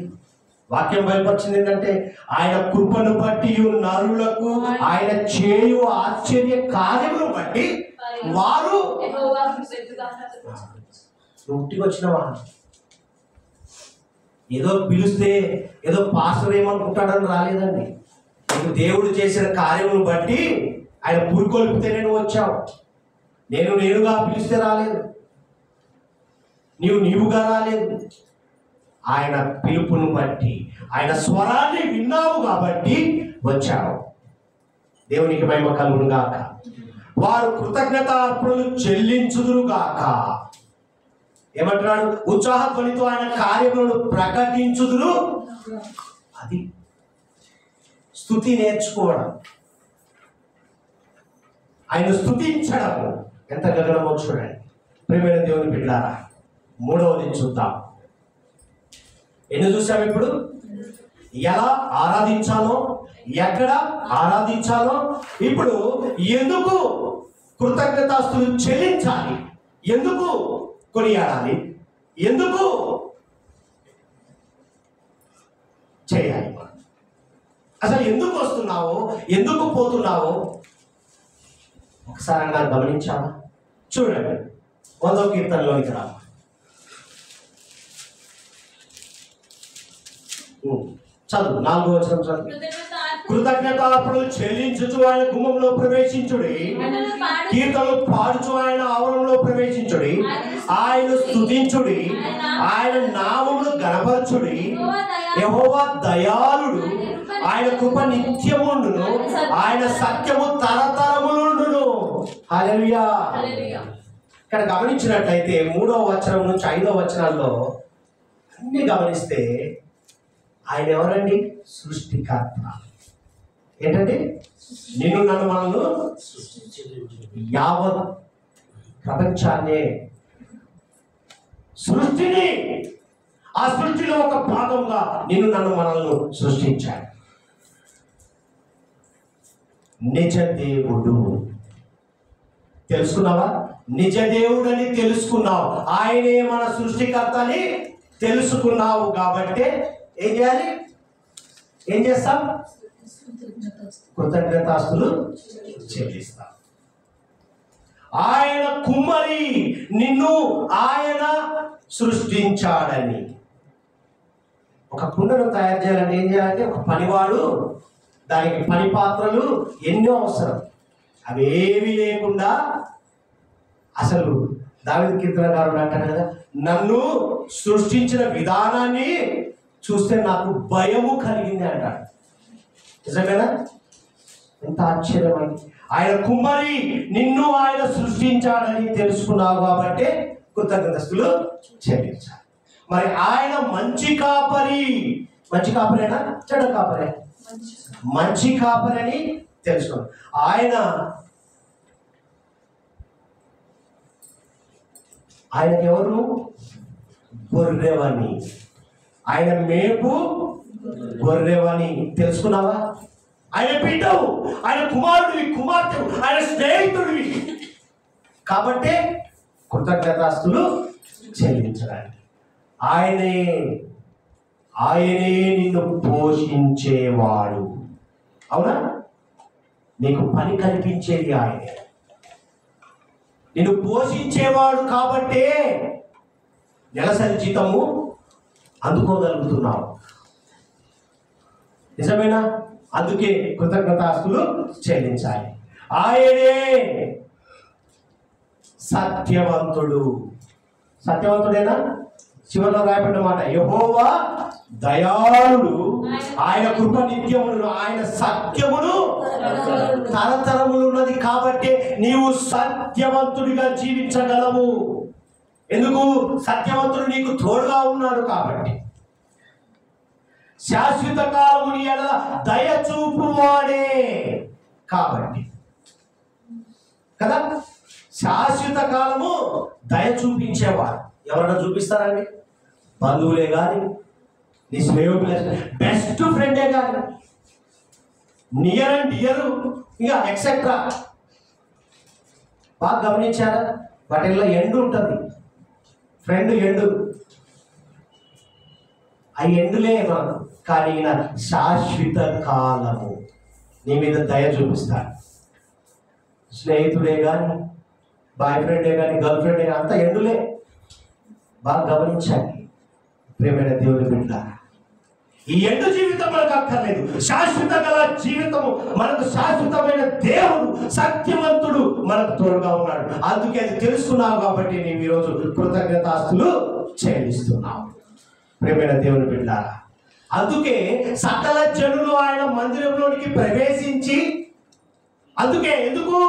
వాక్యం బయలుపరిచింది ఏంటంటే ఆయన కృపను బట్టి నరులకు ఆయన చేయు ఆశ్చర్య కార్యమును బట్టి వారు. ఇంటికి వచ్చినవా? ఏదో పిలిస్తే ఏదో పాస్టర్ ఏమనుకుంటాడని రాలేదండి. నీకు దేవుడు చేసిన కార్యమును బట్టి ఆయన పురుకొల్పితేనే నువ్వు వచ్చావు. నేనుగా పిలిస్తే రాలేదు, నీవుగా రాలేదు. ఆయన పిలుపును బట్టి, ఆయన స్వరాన్ని విన్నావు కాబట్టి వచ్చావు. దేవునికి మహిమ కలుగును గాక. వారు కృతజ్ఞత అర్పణలు చెల్లించుదురు గాక. ఏమంటున్నాడు? ఉత్సాహధ్వనితో ఆయన కార్యములను ప్రకటించుదురు. అది స్తుతి నేర్చుకోవడం, ఆయన స్తుతించడం ఎంత గగనమో చూడండి. ప్రియమైన దేవుని బిడ్డలారా, మూడవది చూద్దాం. ఎన్ని చూసాం ఇప్పుడు? ఎలా ఆరాధించాలో, ఎక్కడ ఆరాధించాలో, ఇప్పుడు ఎందుకు కృతజ్ఞతాస్తులు చెల్లించాలి, ఎందుకు కొనియాడాలి, ఎందుకు చేయాలి, అసలు ఎందుకు వస్తున్నావో, ఎందుకు పోతున్నావో ఒకసారి అన్నా గమనించావా? చూడండి 100వ కీర్తనలోనికి రా. చదువు 4వ వచనం చదువు. కృతజ్ఞతార్పణలు చెల్లించుచు ఆయన గుమ్మంలో ప్రవేశించుడి, కీర్తనలు పాడుచు ఆయన ఆవరణలో ప్రవేశించుడి, ఆయన స్తుతించుడి, ఆయన నామమును గణపరచుడి. యెహోవా దయాళుడు, ఆయన కృప నిత్యముండును, ఆయన సత్యము తరతరములుండును. హల్లెలూయా. ఇక్కడ గమనించినట్లయితే 3వ వచనం నుంచి 5వ వచనాల్లో అన్ని గమనిస్తే ఆయన ఎవరండి? సృష్టికర్త. ఏంటండి? నిన్ను నన్ను మనల్ని యావత్ ప్రపంచాన్నే, సృష్టిని, ఆ సృష్టిలో ఒక భాగంగా నిన్ను నన్ను మనల్ని సృష్టించాడు. నిజ దేవుడు. తెలుసుకున్నావా? నిజ దేవుడని తెలుసుకున్నావు. ఆయనే మన సృష్టికర్త అని తెలుసుకున్నావు కాబట్టి ఏం చేయాలి? ఏం చేస్తాం? కృతజ్ఞతాస్తులు చెల్లిస్తాం. ఆయన కుమ్మరి, నిన్ను ఆయన సృష్టించాడని. ఒక కుండను తయారు చేయాలంటే ఏం చేయాలంటే ఒక పనివాడు, దానికి పని పాత్రలు ఎన్నో అవసరం. అవి ఏవి లేకుండా అసలు దావీదు కీర్తనకారుడు అంటాడు కదా, నన్ను సృష్టించిన విధానాన్ని చూస్తే నాకు భయము కలిగింది అంటాడు. నిజమేనా? ఎంత ఆశ్చర్యం అండి. ఆయన కుమ్మరి, నిన్ను ఆయన సృష్టించాడని తెలుసుకున్నావు కాబట్టి కృతజ్ఞతలు చెల్లించాలి. మరి ఆయన మంచి కాపరి. మంచి కాపరేనా? చెడ్డ కాపరే? మంచి కాపరని తెలుసుకో. ఆయనకి ఎవరు? గొర్రెవని. ఆయన మేపు గొర్రెవని తెలుసుకున్నావా? ఆయన బిడ్డవు, ఆయన కుమారుడివి, కుమార్తెవు, ఆయన స్నేహితుడివి. కాబట్టి కృతజ్ఞతాస్తులు చెల్లించడానికి ఆయనే నిన్ను పోషించేవాడు. అవునా? నీకు పని కల్పించేది ఆయనే, నిన్ను పోషించేవాడు. కాబట్టే నెలసరి జీతము అందుకోగలుగుతున్నావు. నిజమేనా? అందుకే కృతజ్ఞతాస్తులు చెల్లించాలి. ఆయనే సత్యవంతుడు. సత్యవంతుడేనా? చివరిలో రాయబడిన మాట, యెహోవా దయాళుడు, ఆయన కృప నిత్యమును, ఆయన సత్యమును తరతరములున్నది. కాబట్టి నీవు సత్యవంతుడిగా జీవించగలవు. ఎందుకు? సత్యవంతుడు నీకు తోడుగా ఉన్నాడు కాబట్టి. శాశ్వత కాలముని ఎడల దయ చూపువాడే కాబట్టి కదా. శాశ్వత కాలము దయ చూపించేవాడు. ఎవరైనా చూపిస్తారండి? బంధువులే కానీ, నీ స్నేహితులే, బెస్ట్ ఫ్రెండే కానీ, నియర్ అండ్ డియర్, ఇక ఎక్సెట్రా. బాగా గమనించారా? వాటిల్లో ఎండు ఉంటుంది. ఫ్రెండ్ ఎండు, ఆ ఎండులే మనం. కానీ ఈయన శాశ్వత కాలము నీ మీద దయ చూపిస్తాడు. స్నేహితుడే కానీ, బాయ్ ఫ్రెండే కానీ, గర్ల్ ఫ్రెండే కానీ, అంతా ఎండులే. బాగా గమనించండి ప్రియమైన దేవుని బిడ్డ. ఈ ఎండు జీవితం మనకు అక్కర్లేదు. శాశ్వత గల జీవితము మనకు శాశ్వతమైన దేవుడు, సత్యవంతుడు మనకు తోడుగా ఉన్నాడు. అందుకే అది తెలుసుకున్నావు కాబట్టి నీవు ఈరోజు కృతజ్ఞతాస్తులు చెల్లిస్తున్నావు ప్రియమైన దేవుని బిడ్డ. అందుకే సకల జనులు ఆయన మందిరంలోనికి ప్రవేశించి, అందుకే ఎందుకు?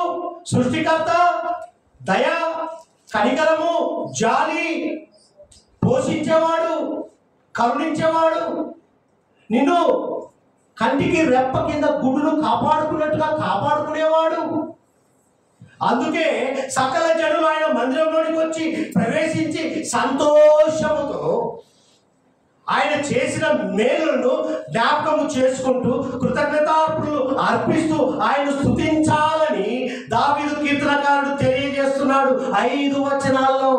సృష్టికర్త, దయ, కనికరము, జాలి పోషించేవాడు, కరుణించేవాడు, నిన్ను కంటికి రెప్ప కింద గుడ్డును కాపాడుకున్నట్టుగా కాపాడుకునేవాడు. అందుకే సకల జనులు ఆయన మందిరంలోనికి వచ్చి ప్రవేశించి సంతోషముతో ఆయన చేసిన మేలులను జ్ఞాపకము చేసుకుంటూ కృతజ్ఞతార్పణలు అర్పిస్తూ ఆయన స్తుతించాలని దావీదు కీర్తనకారుడు తెలియజేస్తున్నాడు 5 వచనాల్లో.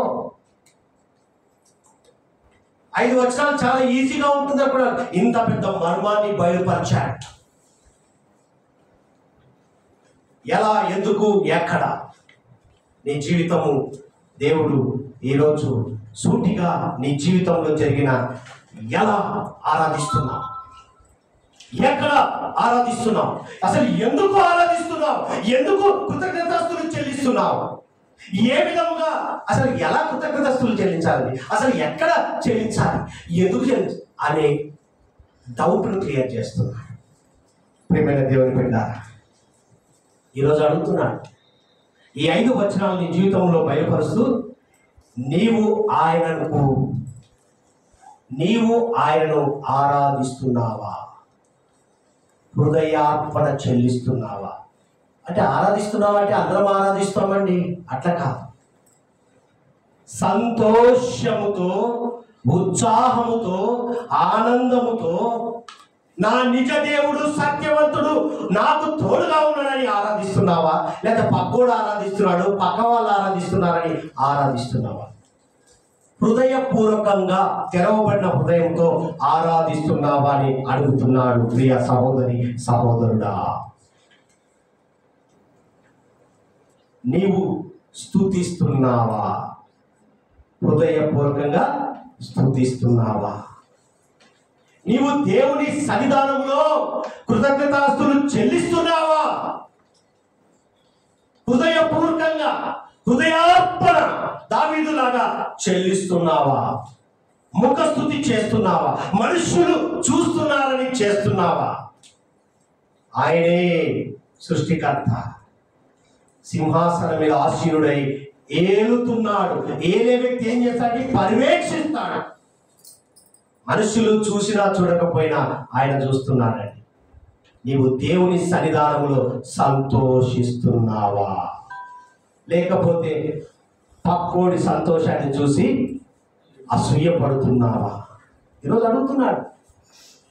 5 వచనాలు చాలా ఈజీగా ఉంటుంది అనుకున్నాను, ఇంత పెద్ద మర్మాన్ని బయలుపరిచాడు. ఎలా, ఎందుకు, ఎక్కడ నీ జీవితము దేవుడు ఈరోజు సూటిగా నీ జీవితంలో జరిగిన ఎలా ఆరాధిస్తున్నావు, ఎక్కడ ఆరాధిస్తున్నావు, అసలు ఎందుకు ఆరాధిస్తున్నావు, ఎందుకు కృతజ్ఞతాస్తులు చెల్లిస్తున్నావు, ఏ విధముగా అసలు ఎలా కృతజ్ఞతాస్తులు చెల్లించాలి, అసలు ఎక్కడ చెల్లించాలి, ఎందుకు చెల్లించాలి అనే డౌట్ను క్లియర్ చేస్తున్నాడు. ప్రియమైన దేవుని బిడ్డ, ఈరోజు అడుగుతున్నాడు, ఈ 5 వచనాలు నీ జీవితంలో బయలుపరుస్తూ నీవు ఆయనను ఆరాధిస్తున్నావా, హృదయార్పణ చెల్లిస్తున్నావా? అంటే ఆరాధిస్తున్నావా అంటే అందరం ఆరాధిస్తామండి, అట్లా కాదు. సంతోషముతో, ఉత్సాహముతో, ఆనందముతో నా నిజ దేవుడు సత్యవంతుడు నాకు తోడుగా ఉన్నాడని ఆరాధిస్తున్నావా, లేదా పక్కోడు ఆరాధిస్తున్నాడు, పక్క వాళ్ళు ఆరాధిస్తున్నారని ఆరాధిస్తున్నావా? హృదయపూర్వకంగా తెరవబడిన హృదయంతో ఆరాధిస్తున్నావా అని అడుగుతున్నాడు. ప్రియ సహోదరి, సహోదరుడా, నీవు స్తుతిస్తున్నావా? హృదయపూర్వకంగా స్తుతిస్తున్నావా? నీవు దేవుని సన్నిధానంలో కృతజ్ఞతాస్తులు చెల్లిస్తున్నావా? హృదయపూర్వకంగా, హృదయార్పణ దావీదులాగా చెల్లిస్తున్నావా? ముఖస్తుతి చేస్తున్నావా? మనుషులు చూస్తున్నారని చేస్తున్నావా? ఆయనే సృష్టికర్త, సింహాసనం మీద ఆసీనుడై ఏలుతున్నాడు. ఏలే వ్యక్తి ఏం చేస్తాడు? పర్యవేక్షిస్తాడు. మనుషులు చూసినా చూడకపోయినా ఆయన చూస్తున్నాడండి. నీవు దేవుని సన్నిధానంలో సంతోషిస్తున్నావా, లేకపోతే పక్కోడి సంతోషాన్ని చూసి అసూయపడుతున్నావా? ఈరోజు అడుగుతున్నాడు.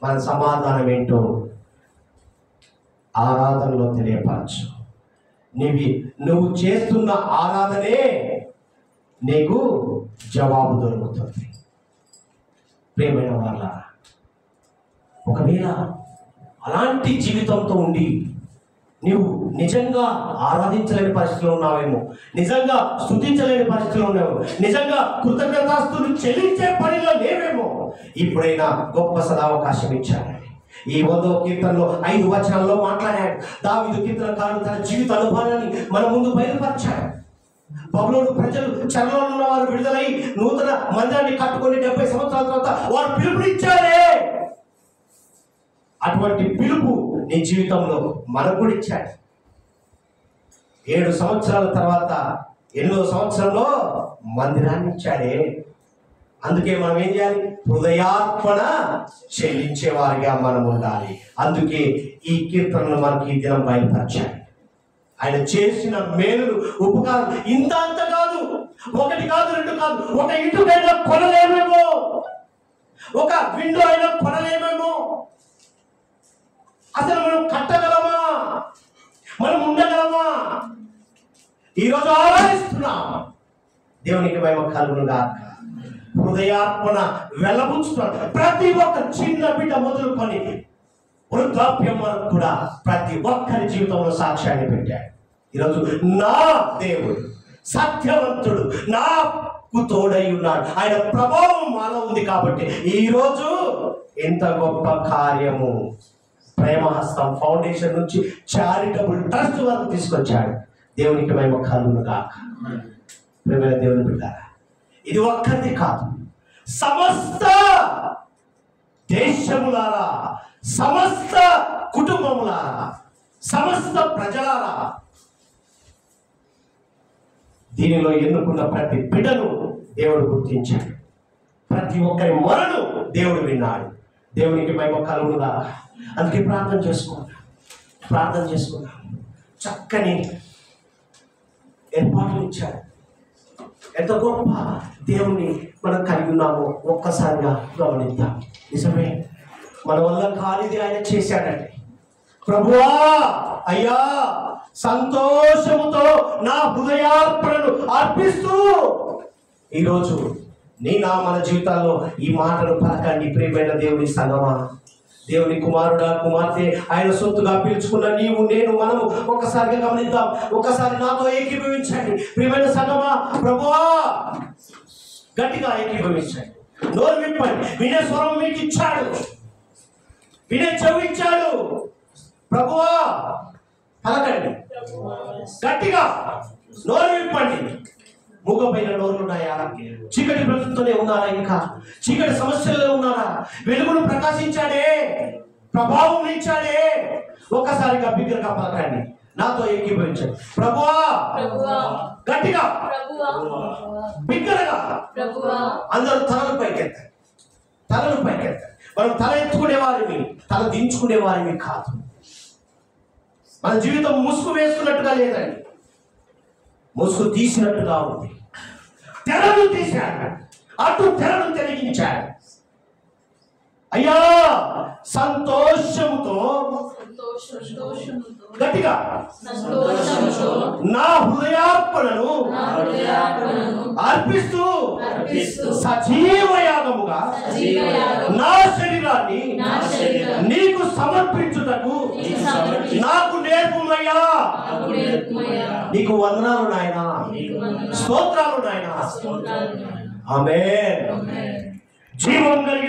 మన సమాధానం ఏంటో ఆరాధనలో తెలియపరచు. నువ్వు చేస్తున్న ఆరాధనే నీకు జవాబు దొరుకుతుంది. ప్రియమైన వాళ్ళారా, ఒకవేళ అలాంటి జీవితంతో ఉండి నీవు నిజంగా ఆరాధించలేని పరిస్థితిలో ఉన్నావేమో, నిజంగా స్తుతించలేని పరిస్థితిలో ఉన్నావేమో, నిజంగా కృతజ్ఞతాస్తులు చెల్లించే పనిలో లేవేమో, ఇప్పుడైనా గొప్ప సదావకాశం ఇచ్చాడండి. ఈ 100వ కీర్తనలో 5 వచనాల్లో మాట్లాడాడు. దావీదు కీర్తనకారుడు తన జీవిత అనుభవాన్ని మన ముందు బయలుపరిచాడు. బబులోను ప్రజలు చెరలో ఉన్న వారు విడుదలై నూతన మందిరాన్ని కట్టుకొని 70 సంవత్సరాల తర్వాత వారు పిలుపునిచ్చారే. అటువంటి పిలుపు నీ జీవితంలో మనకు కూడా ఇచ్చాడు. 7 సంవత్సరాల తర్వాత 8వ సంవత్సరంలో మందిరాన్ని ఇచ్చాడే. అందుకే మనం ఏం చేయాలి? హృదయార్పణ చెల్లించేవారిగా మనం ఉండాలి. అందుకే ఈ కీర్తనలు మనకి ఈ దినం బయలుపరిచాడు. ఆయన చేసిన మేలులు, ఉపకారం ఇంత అంత కాదు, 1 కాదు 2 కాదు, ఒక ఇటుకైనా కొనలేమేమో, ఒక విండో అయినా కొనలేమేమో. అసలు మనం కట్టగలమా? మనం ఉండగలమా? ఈరోజు ఆరాధిస్తున్నాం. దేవునికి మహిమ కలుగును గాక. హృదయార్పణ వెల్లబుచ్చుతాడు. ప్రతి ఒక్క చిన్న బిడ్డ మొదలుకొని వృద్ధాప్యం వరకు కూడా ప్రతి ఒక్కరి జీవితంలో సాక్ష్యాన్ని పెట్టాడు. ఈరోజు నా దేవుడు సత్యవంతుడు, నాకు తోడై ఉన్నాడు, ఆయన ప్రభావం మాలో ఉంది కాబట్టి ఈరోజు ఎంత గొప్ప కార్యము ప్రేమహస్తం ఫౌండేషన్ నుంచి చారిటబుల్ ట్రస్ట్ వరకు తీసుకొచ్చాడు. దేవునికి మహిమ కలుగును గాక. ప్రేమైన దేవుని బిడ్డారా, ఇది ఒక్కరిది కాదు, సమస్త దేశములారా, సమస్త కుటుంబములారా, సమస్త ప్రజలారా, దీనిలో ఎన్నుకున్న ప్రతి బిడ్డను దేవుడు గుర్తించాడు. ప్రతి ఒక్కరి మొరను దేవుడు విన్నాడు. దేవునికి మహిమ కలుగుగా. అందుకే ప్రార్థన చేసుకున్నాం. చక్కని ఏర్పాట్లు ఇచ్చాడు. ఎంత గొప్ప దేవుణ్ణి మనం కలిగి ఉన్నామో ఒక్కసారిగా గమనిద్దాం. నిజమే, మన వల్ల కానిది ఆయన చేశాడండి. ప్రభువా, అయ్యా, సంతోషముతో నా హృదయార్పణను అర్పిస్తూ ఈరోజు మన జీవితాల్లో ఈ మాటలు పలకండి. ప్రియమైన దేవుని సంగమా, దేవుని కుమారుడా, కుమార్తె, ఆయన సొత్తుగా పిలుచుకున్న నీవు, నేను, మనము ఒక్కసారిగా గమనిద్దాం. ఒక్కసారి నాతో ఏకీభవించండి. ప్రియమైన సంగమా, ప్రభువా, గట్టిగా ఏకీభవించండి. నోరు విప్పండి. వినే స్వరం మీకు ఇచ్చాడు, వినే చెవి ఇచ్చాడు. ప్రభువా పలకండి గట్టిగా, నోరు విప్పండి. మూగపోయిన నోరులు ఉన్నాయా? చీకటి బ్రతుకుతూనే ఉన్నారా? ఇంకా చీకటి సమస్యల్లో ఉన్నారా? వెలుగును ప్రకాశించాడే, ప్రభావం ఇచ్చాడే. ఒక్కసారిగా బిగ్గరగా పలకండి. నాతో ఏకీభవించండి. ప్రభువా, గట్టిగా, బిగ్గరగా. అందరూ తలలు పైకెత్తారు. మనం తల ఎత్తుకునే వారిని, తల దించుకునే వారిని కాదు. మన జీవితం ముసుగు వేసుకున్నట్టుగా లేదండి, ముసుగు తీసినట్టుగా ఉంది. తెరను తీశాడు, అటు తెరను తొలగించాడు. అయ్యా, సంతోషముతో గట్టిగా నా హృదయార్పణను అర్పిస్తూ సజీవ యాగముగా నా శరీరాన్ని నీకు సమర్పించుటకు నాకు నేర్పుమయ్యా. నీకు వందనాలు నాయనా, స్తోత్రాలు నాయనా. ఆమేన్. జీవం కలిగి